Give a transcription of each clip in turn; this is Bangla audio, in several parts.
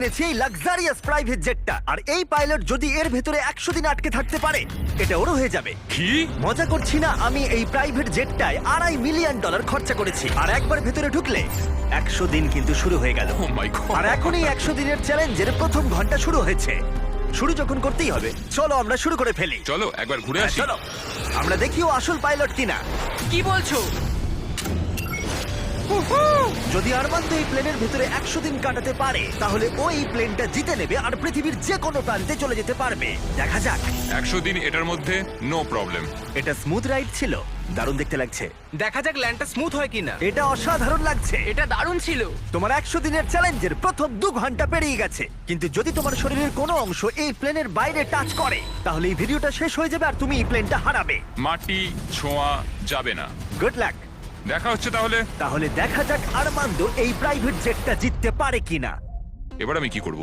এই লাক্সারিয়াস প্রাইভেট জেটটা, আর এই পাইলট যদি এর ভেতরে 100 দিন আটকে থাকতে পারে এটা ওরও হয়ে যাবে। কি? মজা করছি না, আমি এই প্রাইভেট জেটটায় $2.5 মিলিয়ন খরচা করেছি, আর একবার ভেতরে ঢুকলে 100 দিন কিন্তু শুরু হয়ে গেল। ও মাই গড। আর এখন এই 100 দিনের চ্যালেঞ্জের প্রথম ঘন্টা শুরু হয়েছে। শুরু যখন করতেই হবে, চলো আমরা শুরু করে ফেলি। চলো একবার ঘুরে আসি। চলো আমরা দেখি ও আসল পাইলট কিনা। কি বলছো? যদি আরমান্দ এই প্লেনের ভিতরে 100 দিন কাটাতে পারে তাহলে ও এই প্লেনটা জিতে নেবে আর পৃথিবীর যে কোনো প্রান্তে চলে যেতে পারবে। দেখা যাক। 100 দিন এটার মধ্যে নো প্রবলেম। এটা স্মুথ রাইড ছিল, দারুণ দেখতে লাগছে। দেখা যাক ল্যান্ডটা স্মুথ হয় কিনা। এটা অসাধারণ লাগছে। এটা দারুণ ছিল। তোমার 100 দিনের চ্যালেঞ্জের প্রথম 2 ঘন্টা পেরিয়ে গেছে, কিন্তু যদি তোমার শরীরের কোনো অংশ এই প্লেনের বাইরে টাচ করে তাহলে এই ভিডিওটা শেষ হয়ে যাবে আর তুমি এই প্লেনটা হারাবে। মাটি ছোঁয়া যাবে না। Good luck. দেখা হচ্ছে তাহলে। তাহলে দেখা যাক আরমান্দ এই প্রাইভেট জেটটা জিততে পারে কিনা। এবার আমি কি করব?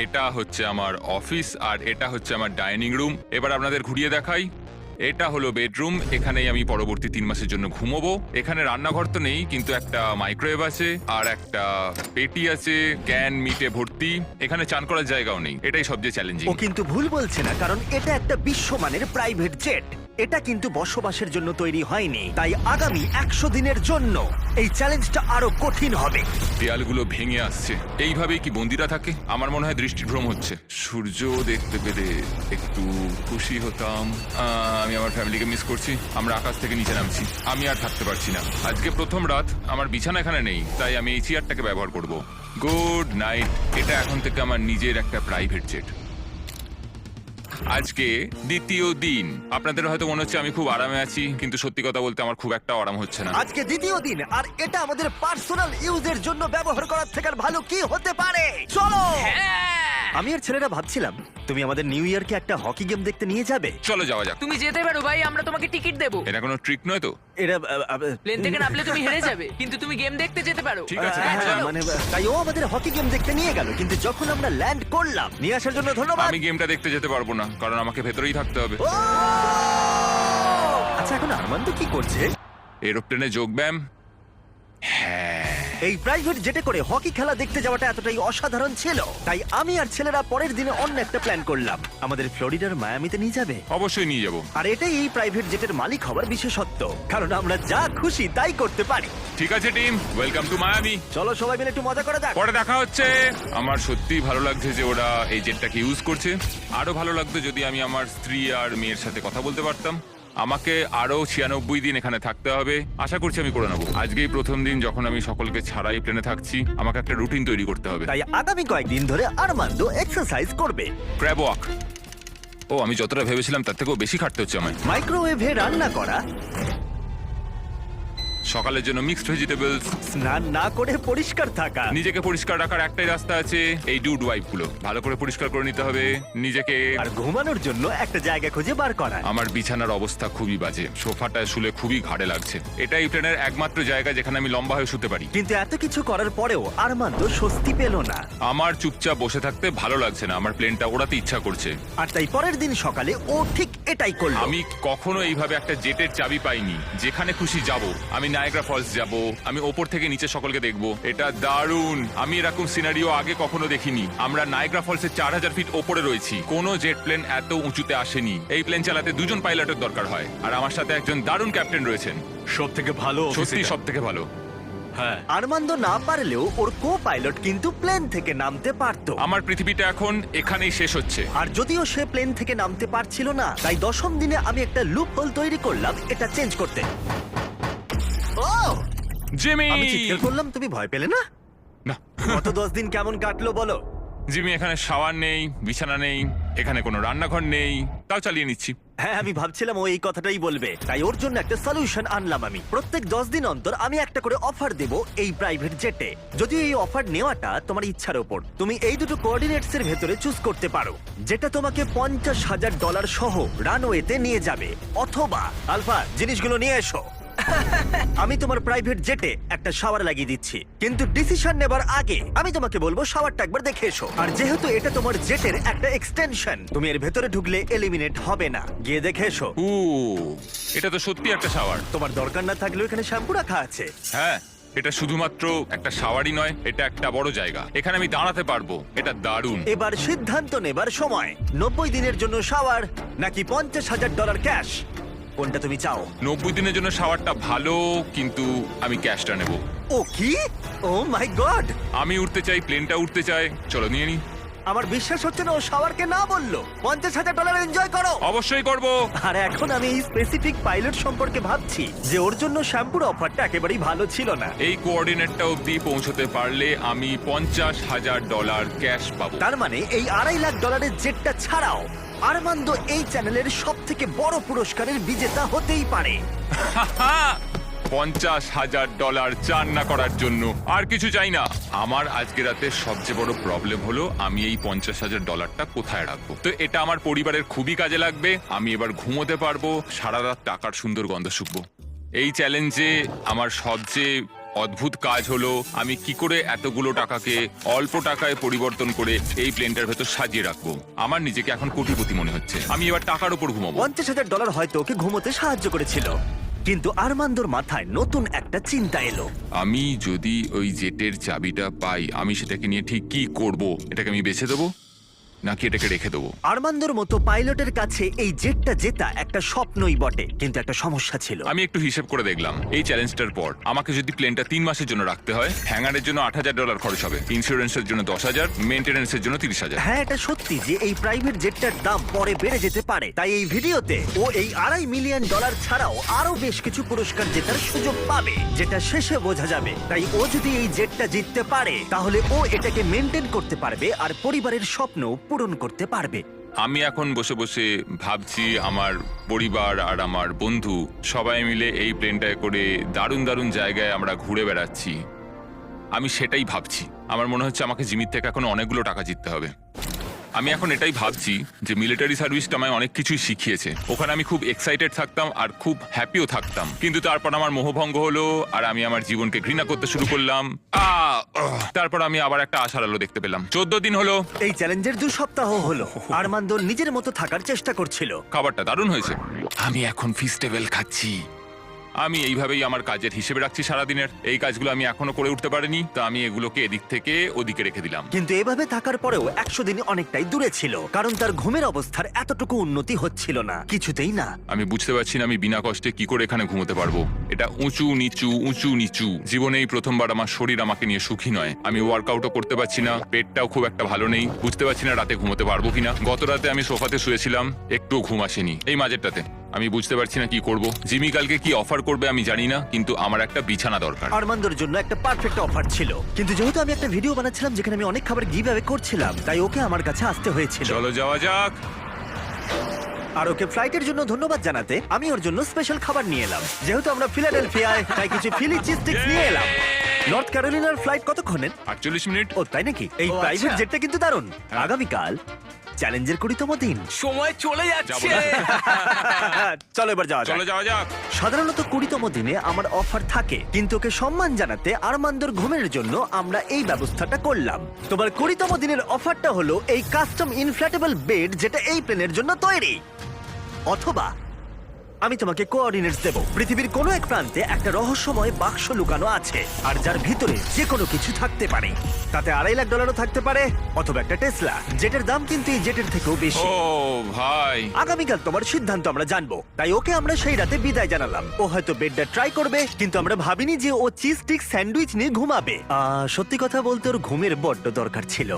এটা হচ্ছে আমার অফিস আর এটা হচ্ছে আমার ডাইনিং রুম। এবার আপনাদের ঘুরিয়ে দেখাই। এটা হলো বেডরুম, এখানেই আমি পরবর্তী 3 মাসের জন্য ঘুমোবো। এখানে রান্নাঘর তো নেই, কিন্তু একটা মাইক্রোওয়েভ আছে আর একটা পেটি আছে ক্যান মিটে ভর্তি। এখানে চান করার জায়গাও নেই, এটাই সবচেয়ে চ্যালেঞ্জিং। ও কিন্তু ভুল বলছে না, কারণ এটা একটা বিশ্বমানের প্রাইভেট জেট। এটা কিন্তু বসবাসের জন্য তৈরি হয়নি, তাই আগামী 100 দিনের জন্য এই চ্যালেঞ্জটা আরো কঠিন হবে। দেয়ালগুলো ভেঙে আসছে। এইভাবেই কি বন্দিরা থাকে? আমার মনে হয় দৃষ্টিভ্রম হচ্ছে। সূর্য দেখতে পেলে একটু খুশি হতাম। আমি আমার ফ্যামিলিকে মিস করছি। আমরা আকাশ থেকে নিচে নামছি, আমি আর থাকতে পারছি না। আজকে প্রথম রাত, আমার বিছানা এখানে নেই, তাই আমি এই চেয়ারটাকে ব্যবহার করব। Good night. এটা এখন থেকে আমার নিজের একটা প্রাইভেট জেট। আজকে দ্বিতীয় দিন। আপনাদের হয়তো মনে হচ্ছে আমি খুব আরামে আছি, কিন্তু সত্যি কথা বলতে আমার খুব একটা আরাম হচ্ছে না। আজকে দ্বিতীয় দিন, আর এটা আমাদের পার্সোনাল ইউজের জন্য ব্যবহার করার থেকে আর ভালো কি হতে পারে। চলো। আমি আর ছেলেরা ভাবছিলাম তুমি আমাদের নিউ ইয়ারকে একটা হকি গেম দেখতে নিয়ে যাবে। চলো যাওয়া যাক। তুমি যেতে পারো ভাই, আমরা তোমাকে টিকিট দেবো। এটা কোনো ট্রিক নয় তো? এরা প্লেন থেকে নামলে তুমি হেরে যাবে, কিন্তু তুমি গেম দেখতে যেতে পারো। ঠিক আছে, হ্যাঁ, চলো। মানে তাই ও আমাদের হকি গেম দেখতে নিয়ে গেল, কিন্তু যখন আমরা ল্যান্ড করলাম, নিয়ে আসার জন্য ধন্যবাদ। আমি গেমটা দেখতে যেতে পারবো না, কারণ আমাকে ভেতরেই থাকতে হবে। ও! আচ্ছা এখন আরমান্দ কি করছে? এরোপ্লেনে যোগব্যায়াম। হ্যাঁ, এই প্রাইভেট জেটে করে হকি খেলা দেখতে যাওয়াটা এতটাই অসাধারণ ছিল, তাই আমি আর ছেলেরা পরের দিনে অন্য একটা প্ল্যান করলাম। আমাদের ফ্লোরিডার মায়ামিতে নিয়ে যাবে। অবশ্যই নিয়ে যাবো। আর এটাই এই প্রাইভেট জেটের মালিক হওয়ার বিশেষত্ব, কারণ আমরা যা খুশি তাই করতে পারি। ঠিক আছে টিম, ওয়েলকাম টু মায়ামি। চলো সবাই মিলে একটু মজা করা যাক। পরে দেখা হচ্ছে। আমার সত্যিই ভালো লাগছে যে ওরা এই জেটটাকে ইউজ করছে। আরো ভালো লাগতো যদি আমি আমার স্ত্রী আর মেয়ের সাথে কথা বলতে পারতাম। আমাকে আরো 96 দিন এখানে থাকতে হবে। আশা করছি আমি করে নেবো। আজকেই প্রথম দিন যখন আমি সকলকে ছাড়াই প্লেনে থাকছি। আমাকে একটা রুটিন তৈরি করতে হবে। তাই আগামী কয়েকদিন ধরে আরমান্দ এক্সারসাইজ করবে। Crab walk. ও, আমি যতটা ভেবেছিলাম তার থেকেও বেশি খাটতে হচ্ছে আমায়। মাইক্রোওয়েভে রান্না করা, সকালের জন্য মিক্সড ভেজিটেবলস। স্নান না করে পরিষ্কার থাকা। নিজেকে পরিষ্কার রাখার একটাই রাস্তা আছে, এই ডুড ওয়াইপ গুলো ভালো করে পরিষ্কার করে নিতে হবে নিজেকে। আর ঘুমানোর জন্য একটা জায়গা খুঁজে বার করা। আমার বিছানার অবস্থা খুবই বাজে, সোফাটায় শুলে খুবই ঘাড়ে লাগছে। এটাই প্লেনের একমাত্র জায়গা যেখানে আমি লম্বা হয়ে শুতে পারি। কিন্তু এত কিছু করার পরেও আরমান্দ স্বস্তি পেল না। আমার চুপচাপ বসে থাকতে ভালো লাগছে না, আমার প্লেনটা ওড়াতে ইচ্ছা করছে। আর তাই পরের দিন সকালে ও ঠিক এটাই করলো। আমি কখনো এইভাবে একটা জেটের চাবি পাইনি। যেখানে খুশি যাব। আমি নায়াগ্রা ফলস যাব, আমি ওপর থেকে নিচে সকলকে দেখব। এটা দারুণ। আমি এরকম সিনারিও আগে কখনো দেখিনি। আমরা নায়াগ্রা ফলসের 4000 ফিট ওপরে রয়েছি। কোনো জেট প্লেন এত উঁচুতে আসেনি। এই প্লেন চালাতে 2জন পাইলটের দরকার হয়, আর আমার সাথে একজন দারুণ ক্যাপ্টেন রয়েছেন। সবথেকে ভালো সত্যি সব থেকে ভালো। হ্যাঁ, আরমান্দ না পারলেও ওর কো পাইলট কিন্তু প্লেন থেকে নামতে পারতো। আমার পৃথিবীটা এখন এখানেই শেষ হচ্ছে। আর যদিও সে প্লেন থেকে নামতে পারছিল না, তাই 10ম দিনে আমি একটা লুপ হোল তৈরি করলাম এটা চেঞ্জ করতে। ও! জিমি! আমি চিৎকার করলাম, তুমি ভয় পেলে না? না, গত 10 দিন কেমন কাটলো বলো? জিমি, এখানে শাওয়ার নেই, বিছানা নেই, এখানে কোনো রান্নাঘর নেই, তাও চালিয়ে নিচ্ছি। হ্যাঁ, আমি ভাবছিলাম ও এই কথাটাই বলবে, তাই ওর জন্য একটা সলিউশন আনলাম আমি। প্রত্যেক 10 দিন অন্তর আমি একটা করে অফার দেব এই প্রাইভেট জেটে। যদিও এই অফার নেওয়াটা তোমার ইচ্ছার উপর। তুমি এই দুটো কোঅর্ডিনেটস এর ভেতরে চুজ করতে পারো, যেটা তোমাকে $50,000 সহ রানওয়েতে নিয়ে যাবে, অথবা আলফা জিনিসগুলো নিয়ে এসো। আমি তোমার প্রাইভেট জেটে একটা শাওয়ার লাগিয়ে দিচ্ছি, কিন্তু ডিসিশন নেবার আগে আমি তোমাকে বলবো শাওয়ারটা একবার দেখে এসো। আর যেহেতু এটা তোমার জেটের একটা এক্সটেনশন, তুমি এর ভেতরে ঢুকলে এলিমিনেট হবে না। গিয়ে দেখে এসো। এটা তো সত্যি একটা শাওয়ার। তোমার দরকার না থাকলেও এখানে শ্যাম্পু রাখা আছে। হ্যাঁ, এটা শুধুমাত্র একটা শাওয়ারই নয়, এটা একটা বড় জায়গা। এখানে আমি দাঁড়াতে পারবো, এটা দারুণ। এবার সিদ্ধান্ত নেবার সময়। 90 দিনের জন্য শাওয়ার নাকি $50,000 ক্যাশ, কোনটা তুমি চাও? 90 দিনের জন্য শাওয়ারটা ভালো, কিন্তু আমি ক্যাশটা নেব। ও কি? ও মাই গড! আমি উঠতে চাই, প্লেনটা উঠতে চাই। চলো নিয়ে নি। আমার বিশ্বাস হচ্ছে না ও শাওয়ারকে না বললো। $50,000 এনজয় করো। অবশ্যই করবো। আর এখন আমি এই স্পেসিফিক পাইলট সম্পর্কে ভাবছি যে ওর জন্য শ্যাম্পুর অফারটা একেবারেই ভালো ছিল না। এই কোঅর্ডিনেটটা অব্দি পৌঁছতে পারলে আমি $50,000 ক্যাশ পাবো। তার মানে এই $2.5 লাখ জেটটা ছাড়াও আরমান্দো এই চ্যানেলের সব থেকে বড় পুরস্কারের বিজেতা হতেই পারে। $50,000 চান না করার জন্য আর কিছু চাই না। আমার আজকে রাতে সবচেয়ে বড় প্রবলেম হলো আমি এই $50,000টা কোথায় রাখবো। তো এটা আমার পরিবারের খুবই কাজে লাগবে। আমি এবার ঘুমোতে পারবো, সারা রাত টাকার সুন্দর গন্ধ শুকবো। এই চ্যালেঞ্জে আমার সবচেয়ে অদ্ভুত কাজ হলো আমি কি করে এতগুলো টাকাকে অল্প টাকায় পরিবর্তন করে এই প্লেনটার ভেতর সাজিয়ে রাখবো। আমার নিজেকে এখন কোটিপতি মনে হচ্ছে। আমি এবার টাকার উপর ঘুমাবো। $50,000 হয়তো ওকে ঘুমোতে সাহায্য করেছিল, কিন্তু আরমান্দোর মাথায় নতুন একটা চিন্তা এলো। আমি যদি ওই জেটের চাবিটা পাই, আমি সেটাকে নিয়ে ঠিক কি করব? এটাকে আমি বেছে দেবো নাকি এটাকে রেখে দেবো? আরমান্দোর মতো পাইলটের কাছে এই জেটটা জেতা একটা স্বপ্নই বটে, কিন্তু একটা সমস্যা ছিল। আমি একটু হিসেব করে দেখলাম, এই চ্যালেঞ্জটার পর আমাকে যদি প্লেনটা 3 মাসের জন্য রাখতে হয়, হ্যাঙ্গারের জন্য $8,000 খরচ হবে, ইন্স্যুরেন্সের জন্য $10,000, মেইনটেনেন্সের জন্য $30,000। হ্যাঁ, এটা সত্যি যে এই প্রাইভেট জেটটার দাম পরে বেড়ে যেতে পারে। তাই এই ভিডিওতে ও এই $2.5 মিলিয়ন ছাড়াও আরো বেশ কিছু পুরস্কার জেতার সুযোগ পাবে, যেটা শেষে বোঝা যাবে। তাই ও যদি এই জেটটা জিততে পারে তাহলে ও এটাকে মেনটেন করতে পারবে আর পরিবারের স্বপ্ন পূরণ করতে পারবে। আমি এখন বসে বসে ভাবছি আমার পরিবার আর আমার বন্ধু সবাই মিলে এই প্লেনটায় করে দারুণ দারুণ জায়গায় আমরা ঘুরে বেড়াচ্ছি। আমি সেটাই ভাবছি। আমার মনে হচ্ছে আমাকে জিমির থেকে এখন অনেকগুলো টাকা জিততে হবে। আমি এখন এটাই ভাবছি যে মিলিটারি সার্ভিসটা আমায় অনেক কিছুই শিখিয়েছে। ওখানে আমি খুব এক্সাইটেড থাকতাম আর খুব হ্যাপিও থাকতাম, কিন্তু তারপর আমার মোহভঙ্গ হলো আর আমি আমার জীবনকে ঘৃণা করতে শুরু করলাম। তারপর আমি আবার একটা আশার আলো দেখতে পেলাম। 14 দিন হলো এই চ্যালেঞ্জের 2 সপ্তাহ হলো আরমান্দো নিজের মতো থাকার চেষ্টা করছিল। খাবারটা দারুণ হয়েছে। আমি এখন ফিস্টেবল খাচ্ছি। আমি এইভাবেই আমার কাজের হিসেবে রাখছি সারাদিনের। এই কাজগুলো আমি এখনো করে উঠতে পারিনি, তো আমি এগুলোকে এদিক থেকে ওদিকে রেখে দিলাম। কিন্তু এভাবে থাকার পরেও 100 দিন অনেকটাই দূরে ছিল, কারণ তার ঘুমের অবস্থার এতটুকু উন্নতি হচ্ছিল না, কিছুতেই না। আমি বুঝতে পারছি না আমি বিনা কষ্টে কি করে এখানে ঘুমোতে পারবো। এটা উঁচু নিচু উঁচু নিচু। জীবনেই প্রথমবার আমার শরীর আমাকে নিয়ে সুখী নয়। আমি ওয়ার্কআউটও করতে পারছি না, পেটটাও খুব একটা ভালো নেই। বুঝতে পারছি না রাতে ঘুমোতে পারবো কিনা। গত রাতে আমি সোফাতে শুয়েছিলাম, একটুও ঘুম আসেনি। এই মাঝেরটাতে আমি বুঝতে পারছি না কি করব। জিমি কালকে কি অফার করবে আমি জানি না, কিন্তু আমার একটা বিছানা দরকার। আরমান্দোর জন্য একটা পারফেক্ট অফার ছিল, কিন্তু যেহেতু আমি একটা ভিডিও বানাচ্ছিলাম যেখানে আমি অনেক খাবার গিভ অ্যাওয়ে করছিলাম, তাই ওকে আমার কাছে আসতে হয়েছিল। চলো যাওয়া যাক। আর ওকে ফ্লাইটের জন্য ধন্যবাদ জানাতে আমি ওর জন্য স্পেশাল খাবার নিয়ে এলাম। যেহেতু আমরা ফিলাডেলফিয়ায়, তাই কিছু ফিলি চিজ স্টিক্স নিয়ে এলাম। নর্থ ক্যারোলিনার ফ্লাইট কতক্ষণের? 48 মিনিট। ও তাই নাকি? এই প্রাইভেট জেটটা কিন্তু দারুণ। আগামীকাল চ্যালেঞ্জের 20তম দিন। সময় চলে যাবো যাচ্ছে। না। চলো এবার যাওয়া যাক। চলো যাওয়া যাক। সাধারণত 20তম দিনে আমার অফার থাকে, কিন্তু ওকে সম্মান জানাতে আরমান্দোর ঘুমের জন্য আমরা এই ব্যবস্থাটা করলাম। তোমার 20তম দিনের অফারটা হলো এই কাস্টম ইনফ্ল্যাটেবল বেড, যেটা এই প্লেনের জন্য তৈরি। অথবা আমি তোমাকে কোঅর্ডিনেটস দেব। পৃথিবীর কোনো এক প্রান্তে একটা রহস্যময় বাক্স লুকানো আছে, আর যার ভিতরে যে কোনো কিছু থাকতে পারে। তাতে $2.5 লাখ থাকতে পারে, অথবা একটা টেসলা, যেটার দাম কিন্তু এই জেটের থেকেও বেশি। ও ভাই, আগামীকাল তোমার সিদ্ধান্ত আমরা জানবো, তাই ওকে আমরা সেই রাতে বিদায় জানালাম। ও হয়তো বেডটা ট্রাই করবে, কিন্তু আমরা ভাবিনি যে ও চিজ স্টিক স্যান্ডউইচ নিয়ে ঘুমাবে। সত্যি কথা বলতে ওর ঘুমের বড্ড দরকার ছিল।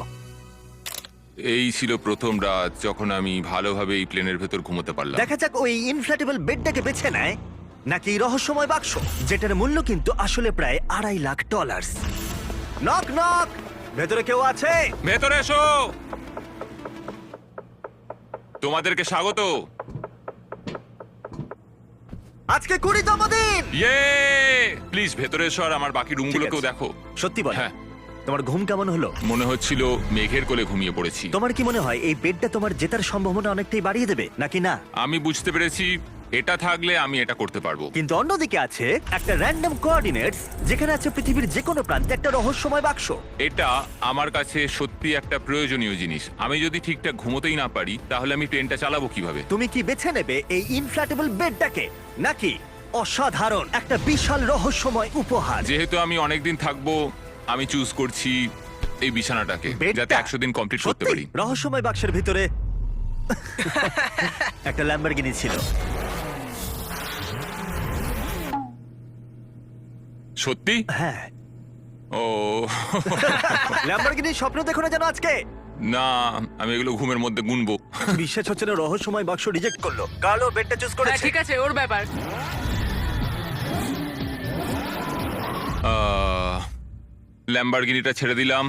এই ছিল প্রথম রাত যখন আমি ভালোভাবে এই প্লেনের ভেতর ঘুমোতে পারলাম। দেখা যাক ওই ইনফ্ল্যাটেবল বেডটাকে বেছে নেয় নাকি এই রহস্যময় বাক্স, যেটার মূল্য কিন্তু আসলে প্রায় $2.5 লাখ। নক নক, ভেতরে কেউ আছে? ভেতরে এসো। তোমাদেরকে স্বাগত। আজকে 20তম দিন। ইয়ে, প্লিজ ভেতরে এসো আর আমার বাকি রুমগুলোকেও ঠিক আছে। দেখো। সত্যি বল, হ্যাঁ। তোমার ঘুম কেমন হলো? মনে হচ্ছিল মেঘের কোলে ঘুমিয়ে পড়েছি। তোমার কি মনে হয় এই বেডটা তোমার জেতার সম্ভাবনা অনেকটাই বাড়িয়ে দেবে নাকি না? আমি বুঝতে পেরেছি এটা থাকলে আমি এটা করতে পারবো। কিন্তু অন্যদিকে আছে একটা র্যান্ডম কোঅর্ডিনেটস, যেখানে আছে পৃথিবীর যে কোনো প্রান্তে একটা রহস্যময় বাক্স। এটা আমার কাছে সত্যি একটা প্রয়োজনীয় জিনিস। আমি যদি ঠিকঠাক ঘুমোতেই না পারি তাহলে আমি প্লেনটা চালাবো কিভাবে? তুমি কি বেছে নেবে এই ইনফ্ল্যাটেবল বেডটাকে নাকি অসাধারণ, একটা বিশাল রহস্যময় উপহার। যেহেতু আমি অনেকদিন থাকবো, আমি চুজ করছি এই বিছানাটাকে, বেডটা? যাতে 100 দিন কমপ্লিট করতে সত্যি? পারি। রহস্যময় বাক্সের ভিতরে একটা ল্যাম্বরগিনি ছিল। সত্যি? হ্যাঁ, ও ল্যাম্বরগিনির স্বপ্ন দেখো না যেন আজকে। না, আমি এগুলো ঘুমের মধ্যে গুনবো। বিশ্বাস হচ্ছে না, রহস্যময় বাক্স রিজেক্ট করলো। কার্লো বেডটা চুজ হ্যাঁ করেছে। ঠিক আছে, ওর ব্যাপার। ল্যাম্বরগিনিটা ছেড়ে দিলাম।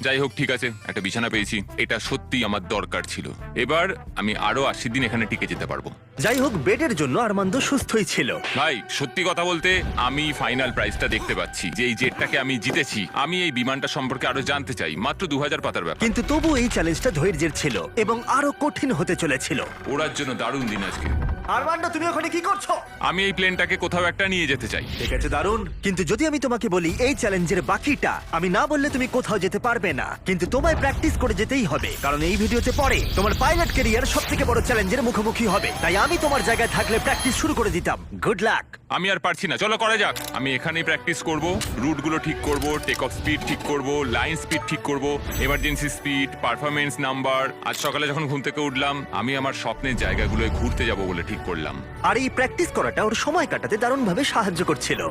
যাই হোক, ঠিক আছে, একটা বিছানা পেয়েছি, এটা সত্যি আমার দরকার ছিল। এবার আমি আরো 80 দিন এখানে টিকে যেতে পারবো। যাই হোক, বেডের জন্য আরমান্দ সুস্থই ছিল। ভাই, সত্যি কথা বলতে আমি ফাইনাল প্রাইসটা দেখতে পাচ্ছি, যে এই জেটটাকে আমি জিতেছি। আমি এই বিমানটা সম্পর্কে আরো জানতে চাই। মাত্র 2000 পাতার ব্যাপার। কিন্তু তবু এই চ্যালেঞ্জটা ধৈর্যের ছিল এবং আরো কঠিন হতে চলেছিল। ওড়ার জন্য দারুণ দিন আজকে। আরমান্দ, তুমি ওখানে কি করছো? আমি এই প্লেনটাকে কোথাও একটা নিয়ে যেতে চাই। ঠিক আছে, দারুণ। কিন্তু যদি আমি তোমাকে বলি এই চ্যালেঞ্জের বাকিটা, আমি না বললে তুমি কোথাও যেতে পারবে না। কিন্তু তোমায় প্র্যাকটিস করে যেতেই হবে, কারণ এই ভিডিওতে পরে তোমার পাইলট ক্যারিয়ার সবথেকে বড় চ্যালেঞ্জের মুখোমুখি হবে। তাই আমি তোমার জায়গায় থাকলে প্র্যাকটিস শুরু করে দিতাম। Good luck. আমি আর পারছি না, চলো করা যাক। আমি এখানেই প্র্যাকটিস করব, রুটগুলো ঠিক করব, টেক অফ স্পিড ঠিক করব, লাইন স্পিড ঠিক করব, এমার্জেন্সি স্পিড, পারফরমেন্স নাম্বার। আজ সকালে যখন ঘুম থেকে উঠলাম, আমি আমার স্বপ্নের জায়গাগুলোয় ঘুরতে যাব বলে ঠিক করলাম। আর এই প্র্যাকটিস করাটা ওর সময় কাটাতে দারুণভাবে সাহায্য করছিল।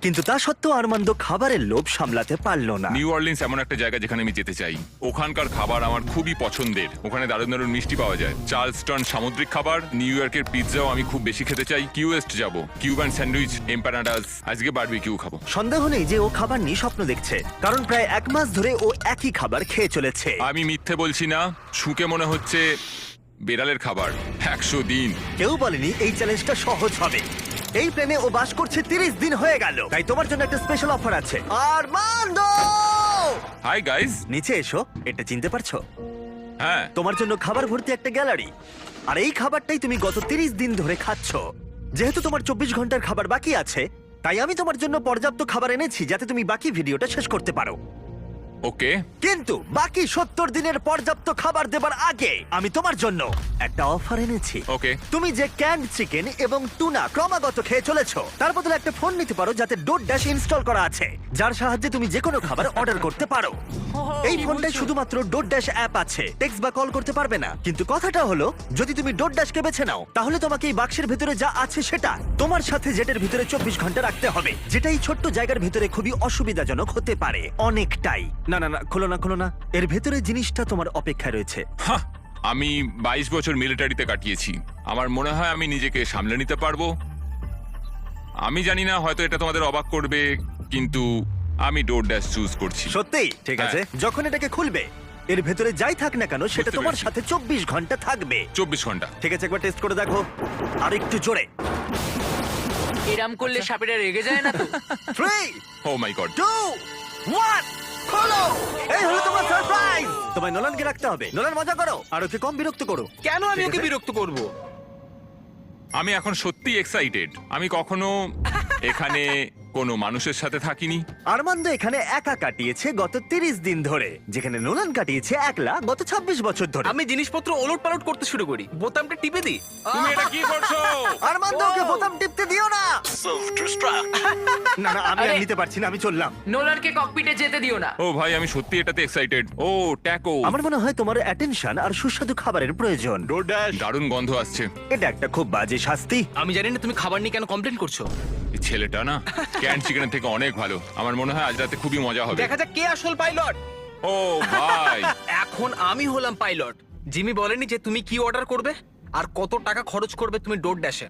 কিন্তু তা সত্ত্বেও আরমান্দ খাবারের লোভ সামলাতে পারলো না। নিউ অরলিন্স এমন একটা জায়গা যেখানে আমি যেতে চাই। ওখানকার খাবার আমার খুবই পছন্দের। ওখানে দারুণ দারুণ মিষ্টি পাওয়া যায়, চার্লস্টন সামুদ্রিক খাবার, নিউ ইয়র্কের পিৎজাও আমি খুব বেশি খেতে চাই। কিউএস্ট যাব, কিউবান স্যান্ডউইচ, এম্পানাডাস, আজকে বারবিকিউ খাবো। সন্দেহ নেই যে ও খাবার নিয়ে স্বপ্ন দেখছে, কারণ প্রায় 1 মাস ধরে ও একই খাবার খেয়ে চলেছে। আমি মিথ্যে বলছি না, শুকে মনে হচ্ছে বেড়ালের খাবার। 100 দিন। কেউ বলেনি এই চ্যালেঞ্জটা সহজ হবে। এই প্লেনে ও বাস করছে 30 দিন হয়ে গেল, তাই তোমার জন্য একটা স্পেশাল অফার আছে। Armand, hi guys. নিচে এসো। এটা চিনতে পারছো? হ্যাঁ, তোমার জন্য খাবার ভর্তি একটা গ্যালারি। আর এই খাবারটাই তুমি গত 30 দিন ধরে খাচ্ছ। যেহেতু তোমার 24 ঘন্টার খাবার বাকি আছে, তাই আমি তোমার জন্য পর্যাপ্ত খাবার এনেছি যাতে তুমি বাকি ভিডিওটা শেষ করতে পারো। ওকে। কিন্তু বাকি 70 দিনের পর্যাপ্ত খাবার দেবার আগে আমি তোমার জন্য একটা অফার এনেছি। ওকে। তুমি যে ক্যান্ড চিকেন এবং টুনা ক্রমাগত খেয়ে চলেছো, তার বদলে একটা ফোন নিতে পারো যাতে ডোর ড্যাশ ইনস্টল করা আছে, যার সাহায্যে তুমি যে কোনো খাবার অর্ডার করতে পারো। এই ফোনটায় শুধুমাত্র ডোর ড্যাশ অ্যাপ আছে, টেক্সট বা কল করতে পারবে না। কিন্তু কথাটা হলো, যদি তুমি ডোর ড্যাশকে বেছে নাও, তাহলে তোমাকে এই বাক্সের ভিতরে যা আছে সেটা তোমার সাথে জেটের ভিতরে 24 ঘন্টা রাখতে হবে, যেটা এই ছোট্ট জায়গার ভিতরে খুবই অসুবিধাজনক হতে পারে অনেকটাই। না না না, খোলো না খোলো না, এর ভেতরে জিনিসটা তোমার অপেক্ষায় রয়েছে। হাহ, আমি 22 বছর মিলিটারিতে কাটিয়েছি। আমার মনে হয় আমি নিজেকে সামলে নিতে পারবো। আমি জানি না, হয়তো এটা তোমাদের অবাক করবে, কিন্তু আমি ডোর ড্যাশ চুজ করছি। সত্যি? ঠিক আছে, যখন এটাকে খুলবে, এর ভেতরে যাই থাক না কেন সেটা বুঝতে তোমার পেরেছি। সাথে 24 ঘন্টা থাকবে। 24 ঘন্টা। ঠিক আছে, একবার টেস্ট করে দেখো। আর একটু জোরে। এরাম করলে সাপেরা রেগে যায় না তো? 3, ও মাই গড। 2, 1, খোলো! এই হলো তোমার সারপ্রাইজ। তোমায় নোলানকে রাখতে হবে। নোলান, মজা করো আর ওকে কম বিরক্ত করো। কেন আমি ঠিক ওকে আছে? বিরক্ত করব? আমি এখন সত্যি এক্সাইটেড। আমি কখনো এখানে কোনো মানুষের সাথে থাকিনি। আরমান্দ এখানে একা কাটিয়েছে গত 30 দিন ধরে, যেখানে নোলান কাটিয়েছে একলা গত 26 বছর ধরে। আমি জিনিসপত্র ওলট পালট করতে শুরু করি, বোতামটা টিপে দিই। তুমি এটা কি করছো? আরমান্দ, ওকে বোতাম টিপতে দিও না। না না, আমি আর আরে- নিতে পারছি না, আমি চললাম। নোলানকে ককপিটে যেতে দিও না। ও ভাই, আমি সত্যি এটাতে এক্সাইটেড। ও ট্যাকো, আমার মনে হয় তোমার অ্যাটেনশন আর সুস্বাদু খাবারের প্রয়োজন। ডোর ড্যাশ। দারুণ গন্ধ আসছে। এটা একটা খুব বাজে শাস্তি। আমি জানি না তুমি খাবার নিয়ে কেন কমপ্লেন করছো। এই ছেলেটা না ক্যান চিকেনের থেকে অনেক ভালো। আমার মনে হয় আজ রাতে খুবই মজা হবে। দেখা যাক কে আসল পাইলট। ও ভাই, এখন আমি হলাম পাইলট। জিমি বলেনি যে তুমি কি অর্ডার করবে আর কত টাকা খরচ করবে তুমি ডোর ড্যাশে।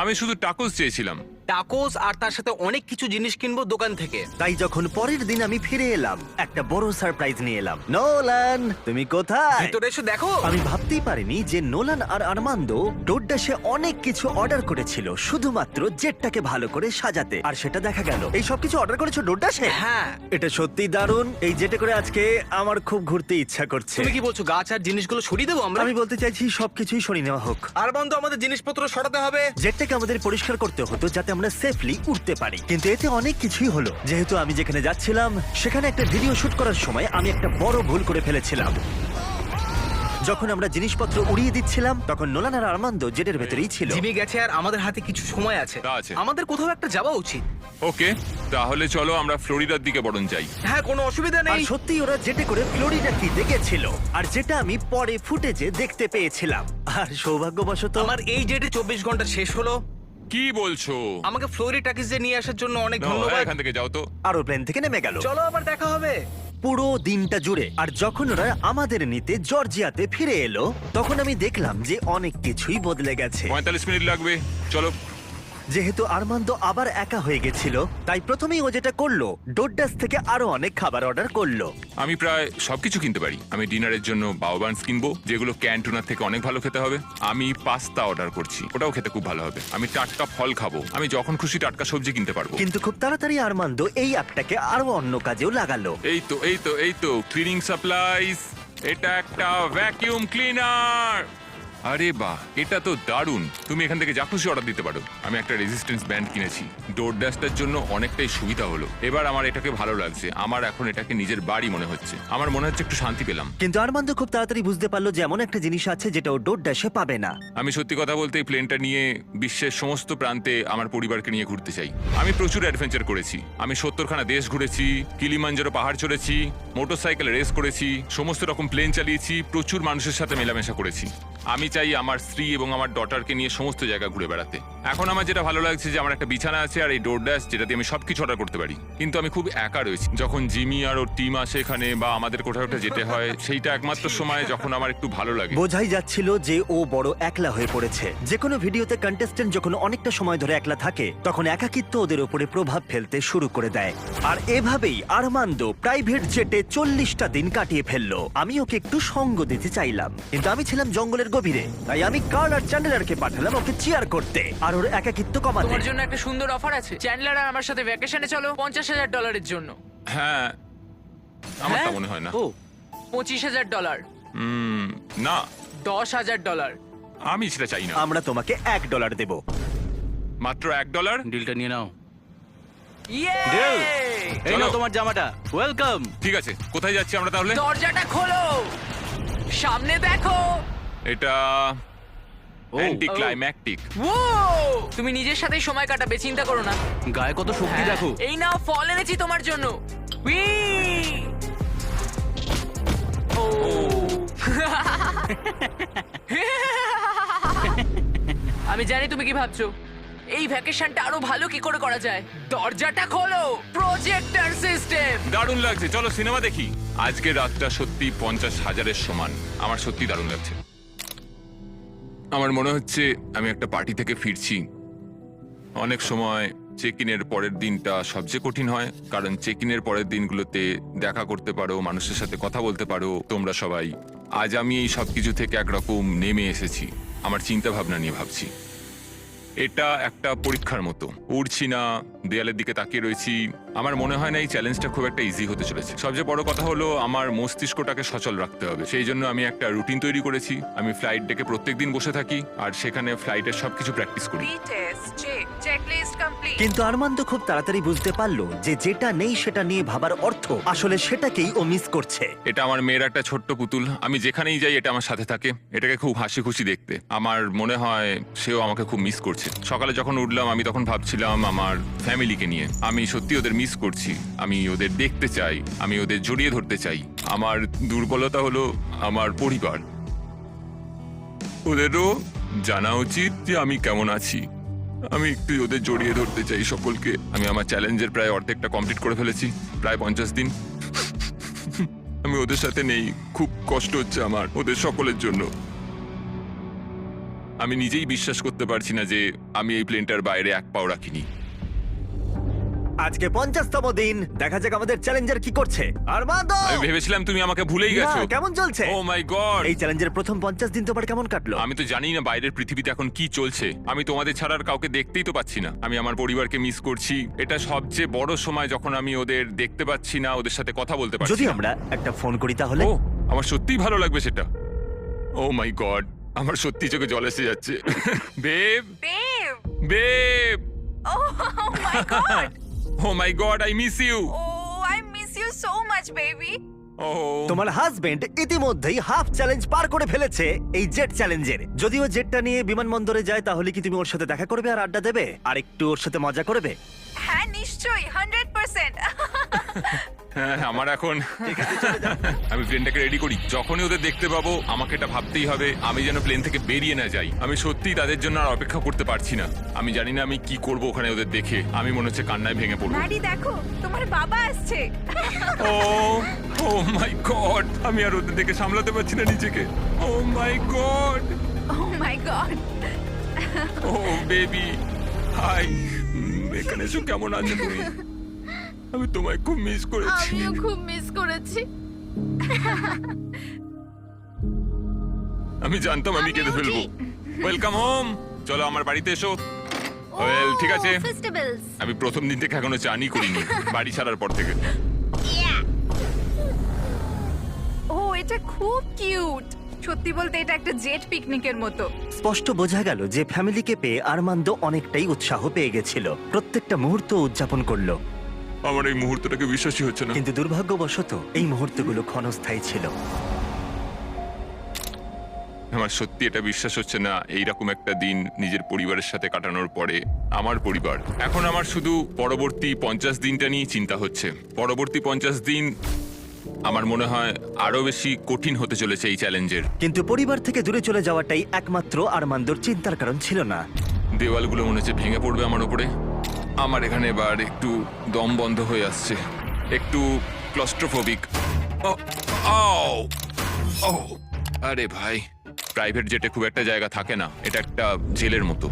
আমি শুধু টাকোস চেয়েছিলাম। টাকোস আর তার সাথে অনেক কিছু জিনিস কিনবো দোকান থেকে। তাই যখন পরের দিন আমি ফিরে এলাম, একটা বড় সারপ্রাইজ নিয়ে এলাম। নোলান, তুমি কোথায়? ভিতরে এসে দেখো। আমি ভাবতেই পারিনি যে নোলান আর আরমান্দ ডোরডাশে অনেক কিছু অর্ডার করেছিল শুধুমাত্র জেটটাকে ভালো করে সাজাতে, আর সেটা দেখা গেল। এই সব কিছু অর্ডার করেছো ডোরডাশে? হ্যাঁ। এটা সত্যি দারুণ। এই জেটে করে আজকে আমার খুব ঘুরতে ইচ্ছা করছে। তুমি কি বলছো গাছ আর জিনিসগুলো সরিয়ে দেবো আমরা? আমি বলতে চাইছি সবকিছুই সরিয়ে নেওয়া হোক। আর বন্ধু, আমাদের জিনিসপত্র সরাতে হবে। জেটটাকে আমাদের পরিষ্কার করতে হতো যাতে আমরা সেফলি উঠতে পারি, কিন্তু এতে অনেক কিছুই হলো। যেহেতু আমি যেখানে যাচ্ছিলাম সেখানে একটা ভিডিও শুট করার সময় আমি একটা বড় ভুল করে ফেলেছিলাম। যখন আমরা জিনিসপত্র উড়িয়ে দিচ্ছিলাম তখন নোলান আর আর্মান্দো জেটের ভেতরেই ছিল। জিমি গেছে আর আমাদের হাতে কিছু সময় আছে। তা আছে। আমাদের কোথাও একটা যাওয়া উচিত। ওকে, তাহলে চলো আমরা ফ্লোরিডার দিকে বরং যাই। হ্যাঁ, কোনো অসুবিধা আর নেই। সত্যি ওরা জেটে করে ফ্লোরিডা কিতে গেছিল, আর যেটা আমি পরে ফুটেজে দেখতে পেয়েছিলাম। আর সৌভাগ্যবশত আমার এই জেটে 24 ঘন্টা শেষ হলো। কি বলছো? আমাকে ফ্লোরি টাকিজে নিয়ে আসার জন্য অনেক নাও, ধন্যবাদ। এখান থেকে যাও তো। আর ও প্লেন থেকে নেমে গেল চলো আবার দেখা হবে। পুরো দিনটা জুড়ে। আর যখন ওরা আমাদের নিতে জর্জিয়াতে ফিরে এলো তখন আমি দেখলাম যে অনেক কিছুই বদলে গেছে। 45 মিনিট লাগবে, চলো। যেহেতু আর্মান্দো আবার একা হয়ে গেছিল তাই প্রথমেই ও যেটা করলো ডোডাস থেকে আরো অনেক খাবার অর্ডার করলো। আমি প্রায় সবকিছু কিনতে পারি। আমি ডিনারের জন্য বাউবান্স কিনবো, যেগুলো ক্যান্টুনার থেকে অনেক ভালো খেতে হবে। আমি পাস্তা অর্ডার করছি, ওটাও খেতে খুব ভালো হবে। আমি টাটকা ফল খাবো, আমি যখন খুশি টাটকা সবজি কিনতে পারবো। কিন্তু খুব তাড়াতাড়ি আর্মান্দো এই অ্যাপটাকে আরো অন্য কাজেও লাগালো। এই তো ক্লিনিং সাপ্লাইজ। এটা একটা ভ্যাকিউম ক্লিনার। আরে বাহ, এটা তো দারুণ। তুমি এখান থেকে যা খুশি অর্ডার দিতে পারো। আমি একটা রেজিস্ট্যান্স ব্যান্ড কিনেছি, ডোর ড্যাশটার জন্য অনেকটাই সুবিধা হলো। এবার আমার এটাকে ভালো লাগছে। আমার এখন এটাকে নিজের বাড়ি মনে হচ্ছে। আমার মনে হচ্ছে একটু শান্তি পেলাম। কিন্তু আর্মান্দো খুব তাড়াতাড়ি বুঝতে পারলো যে এমন একটা জিনিস আছে যেটা ও ডোডাসে পাবে না। আমি সত্যি কথা বলতে এই প্লেনটা নিয়ে বিশ্বের সমস্ত প্রান্তে আমার পরিবারকে নিয়ে ঘুরতে চাই। আমি প্রচুর অ্যাডভেঞ্চার করেছি। আমি 70খানা দেশ ঘুরেছি, কিলিমাঞ্জারো পাহাড় চড়েছি, মোটরসাইকেল রেস করেছি, সমস্ত রকম প্লেন চালিয়েছি, প্রচুর মানুষের সাথে মেলামেশা করেছি। আমি চাই আমার স্ত্রী এবং আমার ডটারকে নিয়ে সমস্ত জায়গা ঘুরে বেড়াতে। এখন আমার যেটা ভালো লাগছে যে আমার একটা বিছানা আছে আর এই ডোরড্যাশ, যেটাতে আমি সবকিছু অর্ডার করতে পারি। কিন্তু আমি খুব একা রয়েছি। যখন জিমি আর ওর টিম আসে এখানে বা আমাদের কোথাও একটা যেতে হয়, সেইটা একমাত্র সময় যখন আমার একটু ভালো লাগে। বোঝাই যাচ্ছিল যে ও বড় একলা হয়ে পড়েছে। যে কোনো ভিডিওতে কন্টেস্টেন্ট যখন অনেকটা সময় ধরে একলা থাকে তখন একাকিত্ব ওদের উপরে প্রভাব ফেলতে শুরু করে দেয়। আর এভাবেই আর্মান্দো প্রাইভেট জেটে 40টা দিন কাটিয়ে ফেললো। আমি ওকে একটু সঙ্গ দিতে চাইলাম, কিন্তু আমি ছিলাম জঙ্গলের গভীরে, তাই আমি কার্ল আর চ্যান্ডেলারকে পাঠালাম ওকে চিয়ার করতে আর ওর একাকিত্ব কমাতে। তোমার জন্য একটা সুন্দর অফার আছে। চ্যান্ডলার আর আমার সাথে ভ্যাকেশনে চলো $50,000 জন্য। হ্যাঁ, আমার তা হ্যাঁ? মনে হয় না। ও $25,000, না, $10,000। আমি সেটা চাই না। আমরা তোমাকে $1 দেব। মাত্র $1? ডিলটা নিয়ে নাও। ইয়ে! এই চলো। নাও তোমার জামাটা, ওয়েলকাম। ঠিক আছে, কোথায় যাচ্ছি আমরা তাহলে? দরজাটা খোলো, সামনে দেখো। এটা অ্যান্টি ক্লাইম্যাকটিক। ও, তুমি নিজের সাথেই সময় কাটাবে, চিন্তা করো না। গায়ে কত শক্তি হ্যাঁ, দেখো। এই নাও ফল এনেছি তোমার জন্য। উই! ও। আমি জানি তুমি কি ভাবছো, এই ভ্যাকেশনটা আরো ভালো কি করে করা যায়। দরজাটা খোলো, প্রজেক্টর সিস্টেম। দারুণ লাগছে, চলো সিনেমা দেখি। আজকে রাতটা সত্যি 50,000-এর সমান। আমার সত্যি দারুণ লাগছে। আমার মনে হচ্ছে আমি একটা পার্টি থেকে ফিরছি। অনেক সময় চেক ইনের পরের দিনটা সবচেয়ে কঠিন হয়, কারণ চেক ইনের পরের দিনগুলোতে দেখা করতে পারো, মানুষের সাথে কথা বলতে পারো তোমরা সবাই। আজ আমি এই সব কিছু থেকে একরকম নেমে এসেছি। আমার চিন্তা ভাবনা নিয়ে ভাবছি। এটা একটা পরীক্ষার মতো। উড়ছি না, দেয়ালের দিকে তাকিয়ে রয়েছি। আমার মনে হয় না এই চ্যালেঞ্জটা খুব একটা ইজি হতে চলেছে। সবচেয়ে বড় কথা হলো আমার মস্তিষ্কটাকে সচল রাখতে হবে। সেই জন্য আমি একটা রুটিন তৈরি করেছি। আমি ফ্লাইট ডেকে প্রত্যেকদিন বসে থাকি আর সেখানে ফ্লাইটের সবকিছু প্র্যাকটিস করি। কিন্তু আর্মান্দো খুব তাড়াতাড়ি বুঝতে পারলো যে যেটা নেই সেটা নিয়ে ভাবার অর্থ আসলে সেটাকেই ও মিস করছে। এটা আমার মেয়ের একটা ছোট্ট পুতুল। আমি যেখানেই যাই এটা আমার সাথে থাকে। এটাকে খুব হাসি খুশি দেখতে। আমার মনে হয় সেও আমাকে খুব মিস করছে। সকালে যখন উঠলাম আমি তখন ভাবছিলাম আমার ফ্যামিলিকে নিয়ে। আমি সত্যি ওদের মিস করছি। আমি ওদের দেখতে চাই, আমি ওদের জড়িয়ে ধরতে চাই। আমার দুর্বলতা হলো আমার পরিবার। ওদেরও জানা উচিত যে আমি কেমন আছি। আমি একটু ওদের জড়িয়ে ধরতে চাই সকলকে। আমি আমার চ্যালেঞ্জের প্রায় অর্ধেকটা কমপ্লিট করে ফেলেছি, প্রায় 50 দিন। আমি ওদের সাথে নেই, খুব কষ্ট হচ্ছে আমার ওদের সকলের জন্য। আমি নিজেই বিশ্বাস করতে পারছি না যে আমি এই প্লেনটার বাইরে এক পাও রাখিনি। আজকে 50তম দিন, দেখা যাক আমাদের চ্যালেঞ্জার কি করছে। আর্মান্দো, আমি ভেবেছিলাম তুমি আমাকে ভুলেই গেছো। না, কেমন চলছে? ও মাই গড, এই চ্যালেঞ্জের প্রথম 50 দিন তোমার কেমন কাটলো? আমি তো জানি না বাইরের পৃথিবীতে এখন কি চলছে। আমি তোমাদের ছাড়া আর কাউকে দেখতেই তো পাচ্ছি না। আমি আমার পরিবারকে মিস করছি। এটা সবচেয়ে বড় সময় যখন আমি ওদের দেখতে পাচ্ছি না, ওদের সাথে কথা বলতে পারছি যদি না। আমরা একটা ফোন করি তাহলে? ও, আমার সত্যিই ভালো লাগবে সেটা। ও মাই গড, আমার সত্যি চোখে জল এসে যাচ্ছে। Babe, Babe! Babe, Oh my god! Oh my god, I miss you. Oh, I miss you so much, baby. ও তোমার হাজবেন্ড ইতিমধ্যেই হাফ চ্যালেঞ্জ পার করে ফেলেছে এই জেট চ্যালেঞ্জের। যদিও জেটটা নিয়ে বিমানবন্দরে যায়, তাহলে কি তুমি ওর সাথে দেখা করবে আর আড্ডা দেবে আর একটু ওর সাথে মজা করবে? হ্যাঁ নিশ্চয়ই 100%। হ্যাঁ, আমার এখন আমি প্লেনটাকে রেডি করি। যখনই ওদের দেখতে পাবো আমাকে এটা ভাবতেই হবে আমি যেন প্লেন থেকে বেরিয়ে না যাই। আমি সত্যিই তাদের জন্য আর অপেক্ষা করতে পারছি না। আমি জানি না আমি কি করব ওখানে ওদের দেখে। আমি মনে হচ্ছে কান্নায় ভেঙে পড়বো। ম্যাডি দেখো তোমার বাবা আসছে। ও ও মাই গড, আমি আর ওদের দেখে সামলাতে পারছি না নিজেকে। ও my god, O my god. O baby, high. এখানে এসো, কেমন আছো তুমি? আমি তোমায় খুব মিস করেছি। আমিও খুব মিস করেছি। আমি জানতাম আমি কেঁদে ফেলবো। ওয়েলকাম হোম, চলো আমার বাড়িতে এসো। ওয়েল ঠিক আছে, ফেস্টিভ্যালস। আমি প্রথম দিন থেকে এখনো চানই করিনি বাড়ি ছাড়ার পর থেকে। ও এটা খুব কিউট। সত্যি বলতে এটা একটা জেট পিকনিকের মতো। স্পষ্ট বোঝা গেল যে ফ্যামিলিকে পেয়ে আরমান্দো অনেকটাই উৎসাহ পেয়ে গেছিল। প্রত্যেকটা মুহূর্ত উদযাপন করলো। আমার এই মুহূর্তটাকে বিশ্বাসই হচ্ছে না। কিন্তু দুর্ভাগ্যবশত এই মুহূর্তগুলো ক্ষণস্থায়ী ছিল। আমার সত্যি এটা বিশ্বাস হচ্ছে না, এইরকম একটা দিন নিজের পরিবারের সাথে কাটানোর পরে। আমার পরিবার এখন আমার শুধু পরবর্তী 50 দিনটা নিয়ে চিন্তা হচ্ছে। পরবর্তী 50 দিন আমার মনে হয় আরো বেশি কঠিন হতে চলেছে এই চ্যালেঞ্জের। কিন্তু পরিবার থেকে দূরে চলে যাওয়াটাই একমাত্র আরমান্দোর চিন্তার কারণ ছিল না। দেওয়ালগুলো মনে হচ্ছে ভেঙে পড়বে আমার উপরে। আমার এখানে এবার একটু দম বন্ধ হয়ে আসছে, একটু ক্লস্ট্রোফোবিক। আরে ভাই, প্রাইভেট জেটে খুব একটা জায়গা থাকে না, এটা একটা জেলের মতো।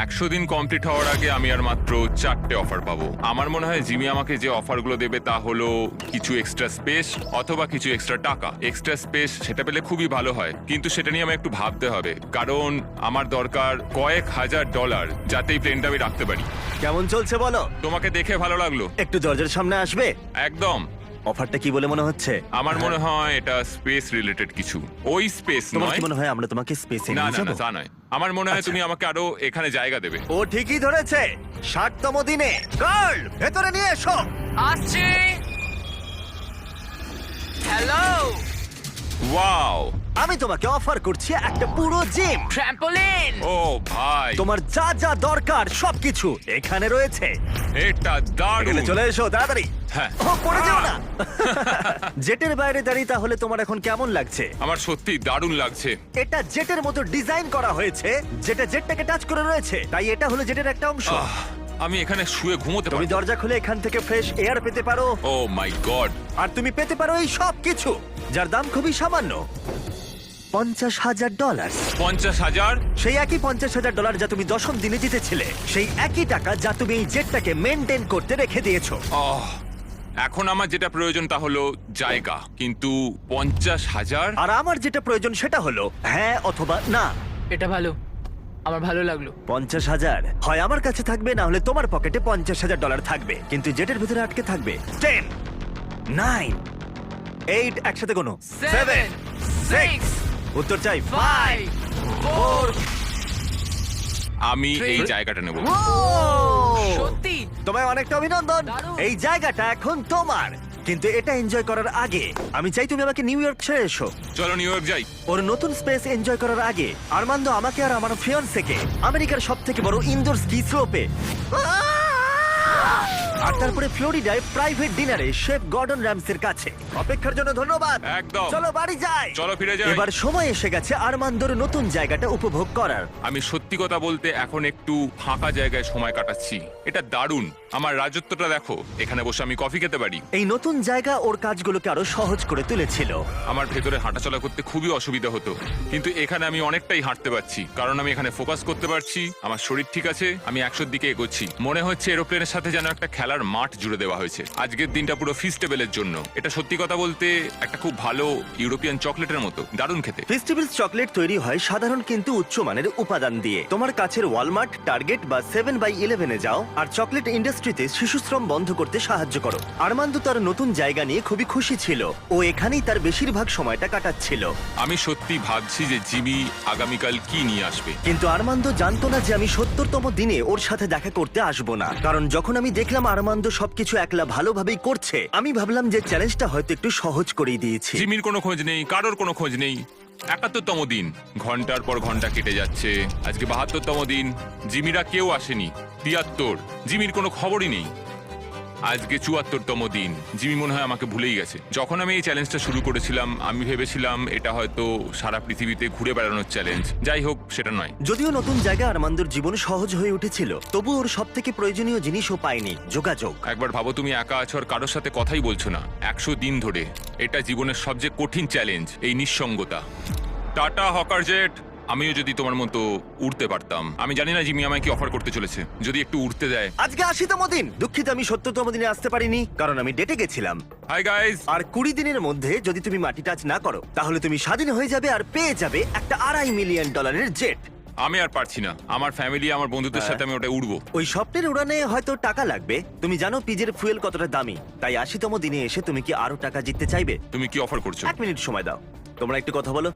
100 দিন কমপ্লিট হওয়ার আগে আমি আর মাত্র 4টে অফার পাবো। আমার মনে হয় জিমি আমাকে যে অফারগুলো দেবে তা হলো কিছু এক্সট্রা স্পেস অথবা কিছু এক্সট্রা টাকা। এক্সট্রা স্পেস সেটা পেলে খুবই ভালো হয়, কিন্তু সেটা নিয়ে আমি একটু ভাবতে হবে, কারণ আমার দরকার কয়েক হাজার ডলার যাতে এই প্লেনটা আমি রাখতে পারি। কেমন চলছে বলো? তোমাকে দেখে ভালো লাগলো। একটু দরজার সামনে আসবে? একদম। অফারটা কি বলে মনে হচ্ছে? আমার মনে হয় এটা স্পেস রিলেটেড কিছু। ওই স্পেস তোমার নয়। কি মনে হয় আমরা তোমাকে স্পেসে না নিয়ে না যাব? না, তা নয়। আমার মনে হয় আচ্ছা। তুমি আমাকে আরো এখানে জায়গা দেবে। ও ঠিকই ধরেছে। 60তম দিনে গার্ল ভেতরে নিয়ে এসো। আসছে। হ্যালো, ওয়াও, আমি তোমাকে অফার করছি একটা পুরো জিম। ট্র্যাম্পোলিন। ও ভাই, তোমার যা যা দরকার সবকিছু এখানে রয়েছে। এটা দারুণ। এখানে চলে এসো তাড়াতাড়ি। হ্যাঁ। ও পড়ে যাও না। জেটের বাইরে দাঁড়িয়ে তাহলে তোমার এখন কেমন লাগছে? আমার সত্যি দারুণ লাগছে। এটা জেটের মতো ডিজাইন করা হয়েছে, যেটা জেটটাকে টাচ করে রয়েছে, তাই এটা হলো জেটের একটা অংশ। আমি এখানে শুয়ে ঘুমোতে তুমি পারি। দরজা খুলে এখান থেকে ফ্রেশ এয়ার পেতে পারো, ও মাই গড। আর তুমি পেতে পারো এই সব কিছু যার দাম খুবই সামান্য, $50,000। 50,000? সেই একই $50,000 যা তুমি 10ম দিনে জিতেছিলে, সেই একই টাকা যা তুমি এই জেটটাকে মেনটেন করতে রেখে দিয়েছো। এখন আমার যেটা প্রয়োজন তা হলো জায়গা, কিন্তু 50,000? আর আমার যেটা প্রয়োজন সেটা হলো হ্যাঁ অথবা না। এটা ভালো, আমার ভালো লাগলো। 50,000 হয় আমার কাছে থাকবে, না হলে তোমার পকেটে $50,000 থাকবে, কিন্তু জেটের ভিতরে আটকে থাকবে 10, 9, 8, একসাথে কোনো 7, 6, উত্তর চাই 5, 4। আমি এই Three. জায়গাটা নেব। সত্যি তোমায় অনেকটা অভিনন্দন। দারুণ। এই জায়গাটা এখন তোমার, কিন্তু এটা এনজয় করার আগে আমি চাই তুমি আমাকে নিউ ইয়র্ক ছেড়ে এসো। চলো নিউ ইয়র্ক যাই। ওর নতুন স্পেস এনজয় করার আগে আরমান্দো আমাকে আর আমার ফিয়ন্সেকে আমেরিকার সবথেকে বড় ইনডোর স্কি স্লোপে আর তারপরে ফ্লোরিডায় প্রাইভেট ডিনারে শেফ গর্ডন র্যামসের কাছে। অপেক্ষার জন্য ধন্যবাদ। একদম। চলো বাড়ি যাই। চলো ফিরে যাই। এবার সময় এসে গেছে আরমান্দোর নতুন জায়গাটা উপভোগ করার। আমি সত্যি কথা বলতে এখন একটু ফাঁকা জায়গায় সময় কাটাচ্ছি। এটা দারুণ। আমার রাজত্বটা দেখো, এখানে বসে আমি কফি খেতে পারি। এই নতুন জায়গা ওর কাজগুলোকে আরো সহজ করে তুলেছিল। আমার ভেতরে হাঁটাচলা করতে খুবই অসুবিধা হতো, কিন্তু এখানে আমি অনেকটাই হাঁটতে পারছি, কারণ আমি এখানে ফোকাস করতে পারছি। আমার শরীর ঠিক আছে, আমি 100 দিকে এগোচ্ছি। মনে হচ্ছে এরোপ্লেনের সাথে যেন একটা খেলার মাঠ জুড়ে দেওয়া হয়েছে। আজকের দিনটা পুরো ফিস্টেবলের জন্য। এটা সত্যি কথা বলতে একটা খুব ভালো ইউরোপিয়ান চকলেটের মতো, দারুণ খেতে। ফেস্টিভ্যালস চকলেট তৈরি হয় সাধারণ কিন্তু উচ্চমানের উপাদান দিয়ে। তোমার কাছের ওয়ালমার্ট, টার্গেট বা 7/11 এ যাও আর চকলেট ইন্ডাস্ট্রি ইন্ডাস্ট্রিতে শিশুশ্রম বন্ধ করতে সাহায্য করো। আর্মান্দো তার নতুন জায়গা নিয়ে খুবই খুশি ছিল। ও এখানেই তার বেশিরভাগ সময়টা কাটাচ্ছিল। আমি সত্যি ভাবছি যে জিমি আগামীকাল কি নিয়ে আসবে। কিন্তু আর্মান্দো জানতো না যে আমি 70তম দিনে ওর সাথে দেখা করতে আসবো না। কারণ যখন আমি দেখলাম আর্মান্দো সবকিছু একলা ভালোভাবেই করছে, আমি ভাবলাম যে চ্যালেঞ্জটা হয়তো একটু সহজ করেই দিয়েছি। জিমির কোনো খোঁজ নেই, কারোর কোনো খোঁজ নেই। 71তম দিন, ঘন্টার পর ঘন্টা কেটে যাচ্ছে। আজকে 72তম দিন, জিমিরা কেউ আসেনি। 73, জিমির কোনো খবরই নেই। আজকে 74তম দিন, জিমি মনে হয় আমাকে ভুলেই গেছে। যখন আমি এই চ্যালেঞ্জটা শুরু করেছিলাম, আমি ভেবেছিলাম এটা হয়তো সারা পৃথিবীতে ঘুরে বেড়ানোর চ্যালেঞ্জ। যাই হোক, সেটা নয়। যদিও নতুন জায়গায় আর্মান্দোর জীবন সহজ হয়ে উঠেছিল, তবু ওর সব থেকে প্রয়োজনীয় জিনিসও পায়নি, যোগাযোগ। একবার ভাবো, তুমি একা আছো আর কারোর সাথে কথাই বলছো না 100 দিন ধরে। এটা জীবনের সবচেয়ে কঠিন চ্যালেঞ্জ, এই নিঃসঙ্গতা। টাটা হকার জেট, আমিও যদি তোমার মতো উড়তে পারতাম। আমি জানি না জিমি আমায় কি অফার করতে চলেছে, যদি একটু উড়তে দেয়। আজকে 80তম দিন। দুঃখিত আমি 70তম দিনে আসতে পারিনি, কারণ আমি ডেটে গেছিলাম। Hi guys. আর 20 দিনের মধ্যে যদি তুমি মাটি টাচ না করো, তাহলে তুমি স্বাধীন হয়ে যাবে আর পেয়ে যাবে একটা $2.5 মিলিয়ন জেট। আমি আর পারছি না, আমার ফ্যামিলি, আমার বন্ধুদের সাথে আমি ওটা উড়বো। ওই স্বপ্নের উড়ানে হয়তো টাকা লাগবে। তুমি জানো পিজের ফুয়েল কতটা দামি, তাই 80তম দিনে এসে তুমি কি আরো টাকা জিততে চাইবে? তুমি কি অফার করছো? 1 মিনিট সময় দাও, তোমরা একটু কথা বলো।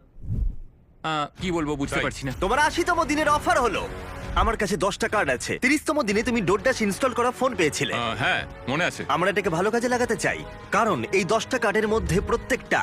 কি বলবো বুঝতে তাই। পারছি না। তোমার 80তম দিনের অফার হলো, আমার কাছে 10টা কার্ড আছে। 30তম দিনে তুমি ডোরড্যাশ ইনস্টল করা ফোন পেয়েছিলে। হ্যাঁ, মনে আছে। আমরা এটাকে ভালো কাজে লাগাতে চাই, কারণ এই 10টা কার্ডের মধ্যে প্রত্যেকটা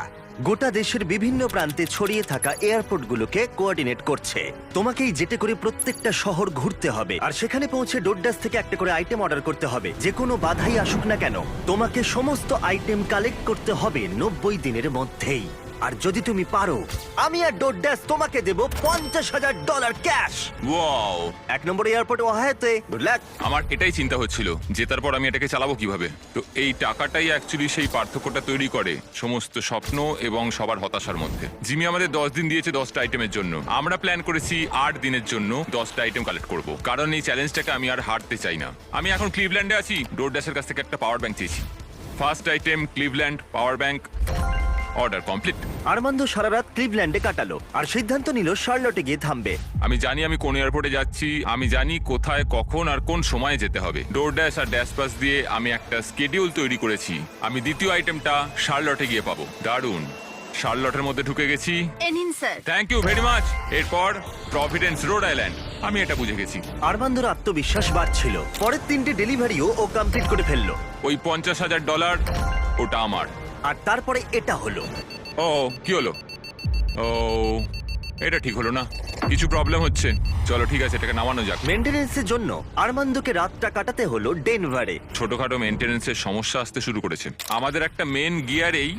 গোটা দেশের বিভিন্ন প্রান্তে ছড়িয়ে থাকা এয়ারপোর্টগুলোকে কোঅর্ডিনেট করছে। তোমাকেই যেতে করে প্রত্যেকটা শহর ঘুরতে হবে, আর সেখানে পৌঁছে ডোরড্যাশ থেকে একটা করে আইটেম অর্ডার করতে হবে। যে কোনো বাধাই আসুক না কেন, তোমাকে সমস্ত আইটেম কালেক্ট করতে হবে 90 দিনের মধ্যেই। আর যদি তুমি পারো, আমি আর ডোরড্যাশ তোমাকে দেব $50,000 ক্যাশ। ওয়াও, 1 নম্বর এয়ারপোর্ট ওয়াহাতে। Good luck. আমার এটাই চিন্তা হচ্ছিল, জেতার পর আমি এটাকে চালাবো কিভাবে। তো এই টাকাটাই অ্যাকচুয়ালি সেই পার্থক্যটা তৈরি করে সমস্ত স্বপ্ন এবং সবার হতাশার মধ্যে। জিমি আমাদের 10 দিন দিয়েছে 10টা আইটেমের জন্য। আমরা প্ল্যান করেছি 8 দিনের জন্য 10টা আইটেম কালেক্ট করব, কারণ এই চ্যালেঞ্জটাকে আমি আর হারতে চাই না। আমি এখন ক্লিভল্যান্ডে আছি, ডোরড্যাশের কাছ থেকে একটা পাওয়ার ব্যাংক চেয়েছি। First item Cleveland power bank. Order complete. Armando সারা রাত ক্লিভল্যান্ডে কাটালো আর সিদ্ধান্ত নিল শার্লটে গিয়ে থামবে। আমি জানি আমি কোন এয়ারপোর্টে যাচ্ছি, আমি জানি কোথায়, কখন আর কোন সময়ে যেতে হবে। ডোরড্যাশ আর ড্যাশ পাস দিয়ে আমি একটা স্কেডিউল তৈরি করেছি। আমি দ্বিতীয় আইটেমটা শার্লটে গিয়ে পাবো। দারুণ, শার্লটের মধ্যে ঢুকে গেছি। এনিন sir. Thank you very much. এরপর প্রভিডেন্স রোড আইল্যান্ড। আমি এটা বুঝে গেছি। আর্মান্দোর আত্মবিশ্বাস বাড়ছিল। পরের 3টে ডেলিভারিও ও কমপ্লিট করে ফেললো। ওই $50,000 ওটা আমার। আর তারপরে এটা হলো। ও কি হলো? ও এটা ঠিক হলো না, কিছু প্রবলেম হচ্ছে। চলো ঠিক আছে, এটাকে নামানো যাক। মেইনটেনেন্সের জন্য আর্মান্দোকে রাতটা কাটাতে হলো ডেনভারে। ছোটখাটো মেনটেনেন্সের সমস্যা আসতে শুরু করেছে। আমাদের একটা মেন গিয়ারেই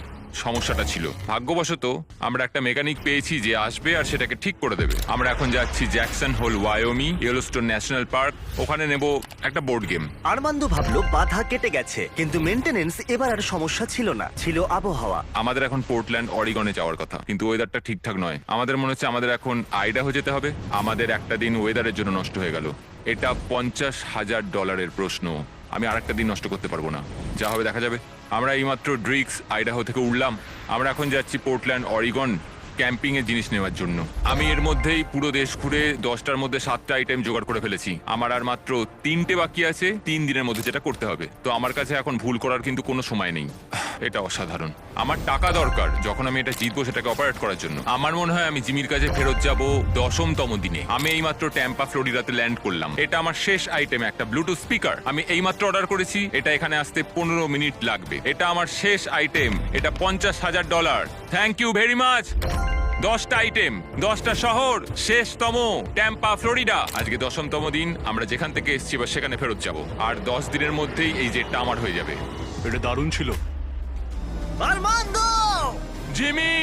সমস্যাটা ছিল। ভাগ্যবশত আমরা একটা মেকানিক পেয়েছি যে আসবে আর সেটাকে ঠিক করে দেবে। আমরা এখন যাচ্ছি Jackson Hole Wyoming, Yellowstone National Park. ওখানে নেব একটা বোর্ড গেম। আর্মান্দো ভাবলো বাধা কেটে গেছে, কিন্তু মেইনটেনেন্স এবার আর সমস্যা ছিল না, ছিল আবহাওয়া। আমাদের এখন পোর্টল্যান্ড অরিগনে যাওয়ার কথা, কিন্তু ওয়েদারটা ঠিকঠাক নয়। আমাদের মনে হচ্ছে আমাদের এখন আইডাহো যেতে হবে। আমাদের একটা দিন ওয়েদারের জন্য নষ্ট হয়ে গেল। এটা $50,000 প্রশ্ন। আমি আরেকটা দিন নষ্ট করতে পারবো না। যা হবে দেখা যাবে। আমরা এইমাত্র ড্রিক্স আইডাহো থেকে উঠলাম। আমরা এখন যাচ্ছি পোর্টল্যান্ড অরিগন ক্যাম্পিং এর জিনিস নেওয়ার জন্য। আমি এর মধ্যেই পুরো দেশ ঘুরে 10টার মধ্যে 7টা আইটেম জোগাড় করে ফেলেছি। আমার আর মাত্র 3টে বাকি আছে 3 দিনের মধ্যে যেটা করতে হবে। তো আমার কাছে এখন ভুল করার কিন্তু কোনো সময় নেই। এটা অসাধারণ। আমার টাকা দরকার যখন আমি এটা জিতবো সেটাকে অপারেট করার জন্য। আমার মনে হয় আমি জিমির কাছে ফেরত যাব 10তম দিনে। আমি এইমাত্র ট্যাম্পা ফ্লোরিডাতে ল্যান্ড করলাম। এটা আমার শেষ আইটেম, একটা ব্লুটুথ স্পিকার। আমি এইমাত্র অর্ডার করেছি, এটা এখানে আসতে 15 মিনিট লাগবে। এটা আমার শেষ আইটেম, এটা $50,000। Thank you very much. 10টা আইটেম, 10টা শহর, শেষতম ট্যাম্পা ফ্লোরিডা। আজকে 10তম দিন। আমরা যেখান থেকে এসেছি বা সেখানে ফেরত যাব। আর 10 দিনের মধ্যেই এই জেটটা আমার হয়ে যাবে। এটা দারুণ ছিল। আর্মান্দো, জিমি,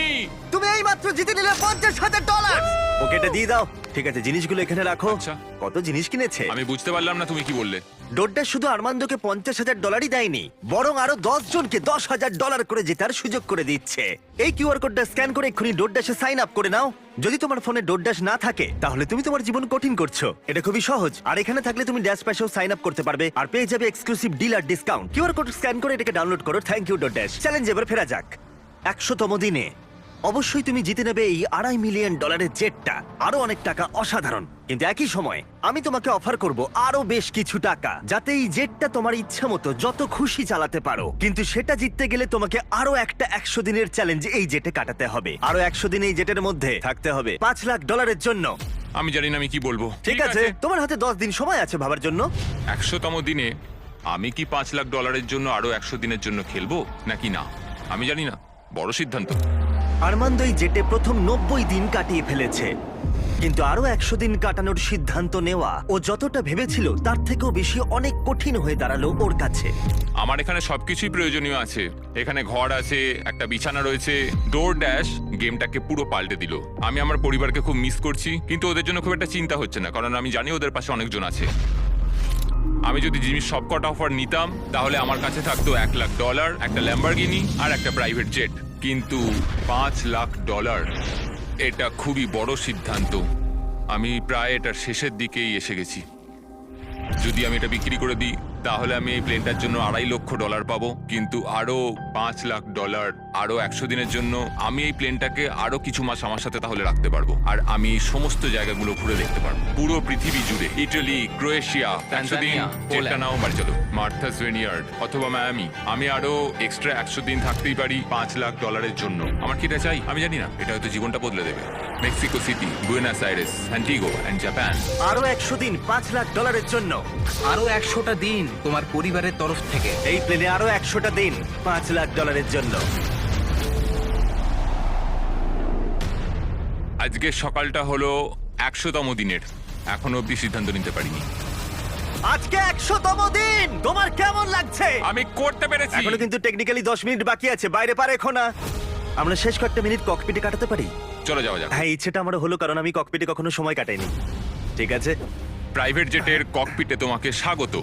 তুমি এইমাত্র জিতে নিলে $50,000। ওকে এটা দিয়ে দাও। ঠিক আছে, জিনিসগুলো এখানে রাখো। আচ্ছা। কত জিনিস কিনেছে? আমি বুঝতে পারলাম না তুমি কি বললে। ডোরড্যাশ শুধু আর্মান্দোকে $50,000 দেয়নি, বরং আরো 10 জনকে $10,000 করে জেতার সুযোগ করে দিচ্ছে। এই কিউআর কোডটা স্ক্যান করে এক্ষুনি ডোরড্যাশে সাইন আপ করে নাও। যদি তোমার ফোনে ডোরড্যাশ না থাকে, তাহলে তুমি তোমার জীবন কঠিন করছো। এটা খুবই সহজ। আর এখানে থাকলে তুমি ড্যাশ প্যাশেও সাইন আপ করতে পারবে আর পেয়ে যাবে exclusive dealer discount. QR code scan করে এটাকে ডাউনলোড করো। Thank you DoorDash. চ্যালেঞ্জ এবার ফেরা যাক। 100তম দিনে অবশ্যই তুমি জিতে নেবে এই $2.5 মিলিয়ন জেটটা, আরো অনেক টাকা অসাধারণ। কিন্তু একই সময় আমি তোমাকে অফার করব আরো বেশ কিছু টাকা, যাতে এই জেটটা তোমার ইচ্ছা মতো যত খুশি চালাতে পারো। কিন্তু সেটা জিততে গেলে তোমাকে আরো একটা 100 দিনের চ্যালেঞ্জ এই জেটে কাটাতে হবে। আরো 100 দিন এই জেটের মধ্যে থাকতে হবে $5 লাখ জন্য। আমি জানি না আমি কি বলবো। ঠিক আছে, তোমার হাতে 10 দিন সময় আছে ভাবার জন্য। 100তম দিনে আমি কি $5 লাখ জন্য আরো 100 দিনের জন্য খেলবো নাকি না আমি জানি না। বড় সিদ্ধান্ত। আরমান্দ এই জেটে প্রথম 90 দিন কাটিয়ে ফেলেছে, কিন্তু আরো 100 দিন কাটানোর সিদ্ধান্ত নেওয়া ও যতটা ভেবেছিল তার থেকেও বেশি অনেক কঠিন হয়ে দাঁড়ালো ওর কাছে। আমার এখানে সবকিছুই প্রয়োজনীয় আছে। এখানে ঘর আছে, একটা বিছানা রয়েছে। ডোর ড্যাশ গেমটাকে পুরো পাল্টে দিল। আমি আমার পরিবারকে খুব মিস করছি, কিন্তু ওদের জন্য খুব একটা চিন্তা হচ্ছে না, কারণ আমি জানি ওদের পাশে অনেকজন আছে। আমি যদি জিমির সবকটা অফার নিতাম তাহলে আমার কাছে থাকতো $1 লাখ, একটা ল্যাম্বরগিনি আর একটা প্রাইভেট জেট। কিন্তু $5 লাখ, এটা খুবই বড় সিদ্ধান্ত। আমি প্রায় এটার শেষের দিকেই এসে গেছি। যদি আমি এটা বিক্রি করে দিই তাহলে আমি এই প্লেনটার জন্য $2.5 লক্ষ পাবো, কিন্তু আরো $5 লাখ আরো 100 দিনের জন্য আমি এই প্লেনটাকে আরো কিছু মাস আমার সাথে তাহলে রাখতে পারবো। আর আমি এই সমস্ত জায়গাগুলো ঘুরে দেখতে পারবো, পুরো পৃথিবী জুড়ে। ইটালি, ক্রোয়েশিয়া, 100 দিন, যেটা নাও বাড়ি চলো, মার্থাস ভিনিয়ার্ড অথবা মায়ামি। আমি আরো এক্সট্রা 100 দিন থাকতেই পারি $5 লাখ জন্য। আমার কি এটা চাই আমি জানি না, এটা হয়তো জীবনটা বদলে দেবে। Mexico City, Buenos Aires, Antigua and Japan. আরো 100 দিন $5 লাখ জন্য। আরো 100টা দিন তোমার পরিবারের তরফ থেকে। এই প্লেনে আরো 100টা দিন $5 লাখ জন্য। আজকের সকালটা হলো 100তম দিনের, এখনো অব্দি সিদ্ধান্ত নিতে পারিনি। আজকে 100তম দিন, তোমার কেমন লাগছে? আমি করতে পেরেছি। এখনো কিন্তু টেকনিক্যালি 10 মিনিট বাকি আছে, বাইরে পারে এখন না। আমরা শেষ কয়েকটা মিনিট ককপিটে কাটাতে পারি? চলে যাওয়া যাক। হ্যাঁ, ইচ্ছেটা আমার হলো, কারণ আমি ককপিটে কখনো সময় কাটাইনি। ঠিক আছে, প্রাইভেট জেটের ককপিটে তোমাকে স্বাগত।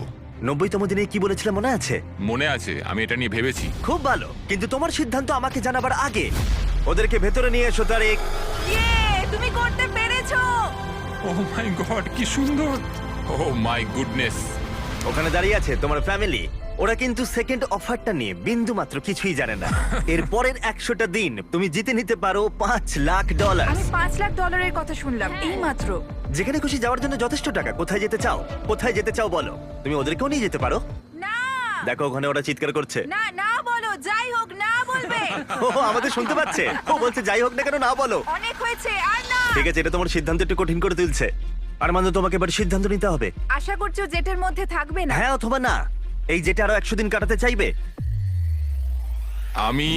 90তম দিনে কি বলেছিলাম মনে আছে? মনে আছে, আমি এটা নিয়ে ভেবেছি। খুব ভালো, কিন্তু তোমার সিদ্ধান্ত আমাকে জানাবার আগে ওদেরকে ভেতরে নিয়ে এসো তারিক। তুমি করতে পেরেছো। ও মাই গড, কি সুন্দর! ও মাই গুডনেস! ওখানে দাঁড়িয়ে আছে তোমার ফ্যামিলি। ওরা কিন্তু সেকেন্ড অফারটা নিয়ে বিন্দু মাত্র কিছুই জানে না। এর পরের 100টা দিন তুমি জিতে নিতে পারো $5 লাখ। আমি $5 লাখ কথা শুনলাম এই মাত্র। যেখানে খুশি যাওয়ার জন্য যথেষ্ট টাকা। কোথায় যেতে চাও? কোথায় যেতে চাও বলো? তুমি ওদেরকেও নিয়ে যেতে পারো। না দেখো ওখানে ওরা চিৎকার করছে। না না বলো, যাই হোক না বলবে। ও আমাদের শুনতে পাচ্ছে। ও বলছে যাই হোক না কেন না বলো। অনেক হয়েছে আর না। ঠিক আছে, এটা তোমার সিদ্ধান্ত একটু কঠিন করে তুলছে। আরমান্দ, তোমাকে এবার সিদ্ধান্ত নিতে হবে। আশা করছো জেটের মধ্যে থাকবে না? হ্যাঁ অথবা না। এই যেটা আরো 100 দিন কাটাতে চাইবে। আমি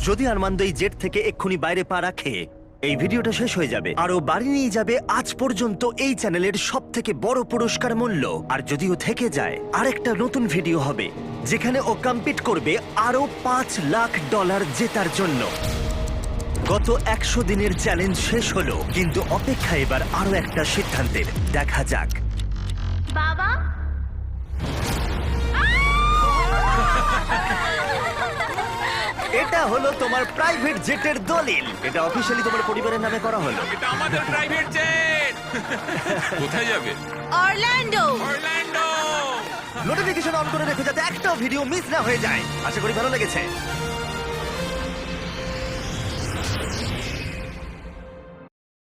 যদি আরমান্দ এই জেট থেকে এক্ষুনি বাইরে পা রাখে, এই ভিডিওটা শেষ হয়ে যাবে আর ও বাড়ি নিয়ে যাবে আজ পর্যন্ত এই চ্যানেলের সবথেকে বড় পুরস্কার মূল্য। আর যদিও থেকে যায়, আরেকটা নতুন ভিডিও হবে যেখানে ও কম্পিট করবে আরো $5 লাখ জেতার জন্য। গত 100 দিনের চ্যালেঞ্জ শেষ হলো, কিন্তু অপেক্ষা এবার আরো একটা সিদ্ধান্তের। দেখা যাক। বাবা এটা হলো তোমার প্রাইভেট জেটের দলিল। এটা অফিশিয়ালি তোমার পরিবারের নামে করা হলো। এটা আমাদের প্রাইভেট জেট। কোথায় যাবে? অরল্যান্ডো। অরল্যান্ডো। নোটিফিকেশন অন করে রেখো যাতে একটাও ভিডিও মিস না হয়ে যায়। আশা করি ভালো লেগেছে।